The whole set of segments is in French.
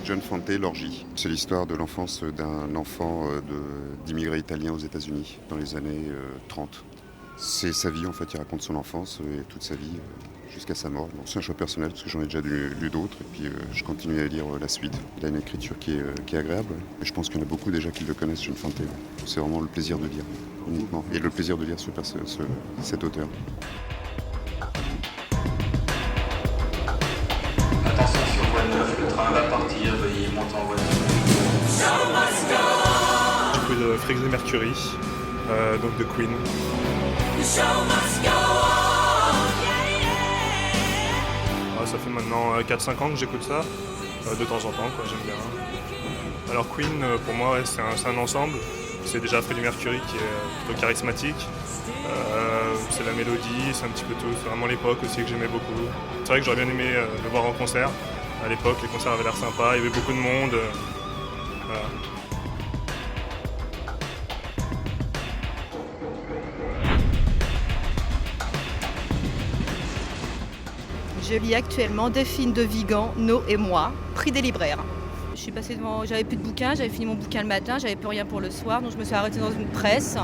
John Fante, L'Orgie. C'est l'histoire de l'enfance d'un enfant d'immigrés italiens aux États-Unis dans les années 30. C'est sa vie en fait, il raconte son enfance et toute sa vie jusqu'à sa mort. Donc, c'est un choix personnel parce que j'en ai déjà lu d'autres et puis je continue à lire la suite. Il a une écriture qui est agréable et je pense qu'il y en a beaucoup déjà qui le connaissent, John Fante. C'est vraiment le plaisir de lire uniquement et le plaisir de lire cet auteur. Attention sur voie 9, le train va partir, veuillez monter en voiture. J'écoute Freddie Mercury, donc de Queen. Ça fait maintenant 4-5 ans que j'écoute ça, de temps en temps, quoi, j'aime bien. Alors Queen, pour moi, ouais, c'est un ensemble. C'est déjà Freddie Mercury qui est plutôt charismatique. C'est la mélodie, c'est un petit peu tout. C'est vraiment l'époque aussi que j'aimais beaucoup. C'est vrai que j'aurais bien aimé le voir en concert. À l'époque, les concerts avaient l'air sympas, il y avait beaucoup de monde. Voilà. Je lis actuellement Delphine de Vigan, No et moi, prix des libraires. Je suis passée devant, j'avais plus de bouquins, j'avais fini mon bouquin le matin, j'avais plus rien pour le soir, donc je me suis arrêtée dans une presse.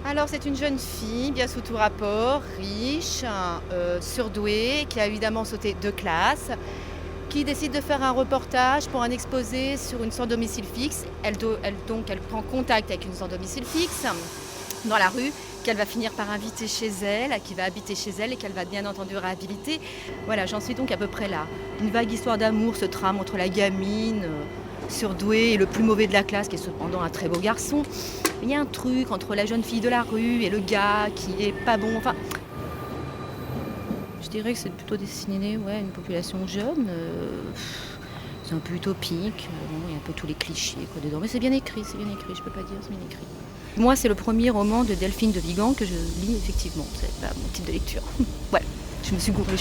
Alors c'est une jeune fille, bien sous tout rapport, riche, surdouée, qui a évidemment sauté 2 classes, qui décide de faire un reportage pour un exposé sur une sans domicile fixe. Elle prend contact avec une sans domicile fixe dans la rue, qu'elle va finir par inviter chez elle, qui va habiter chez elle et qu'elle va bien entendu réhabiliter. Voilà, j'en suis donc à peu près là. Une vague histoire d'amour se trame entre la gamine surdouée et le plus mauvais de la classe, qui est cependant un très beau garçon. Il y a un truc entre la jeune fille de la rue et le gars qui est pas bon. Enfin, je dirais que c'est plutôt destiné à une population jeune. C'est un peu utopique. Il y a un peu tous les clichés dedans. Mais c'est bien écrit, je peux pas dire, c'est bien écrit. Moi, c'est le premier roman de Delphine de Vigan que je lis effectivement. C'est pas mon type de lecture. Voilà, je me suis gourée.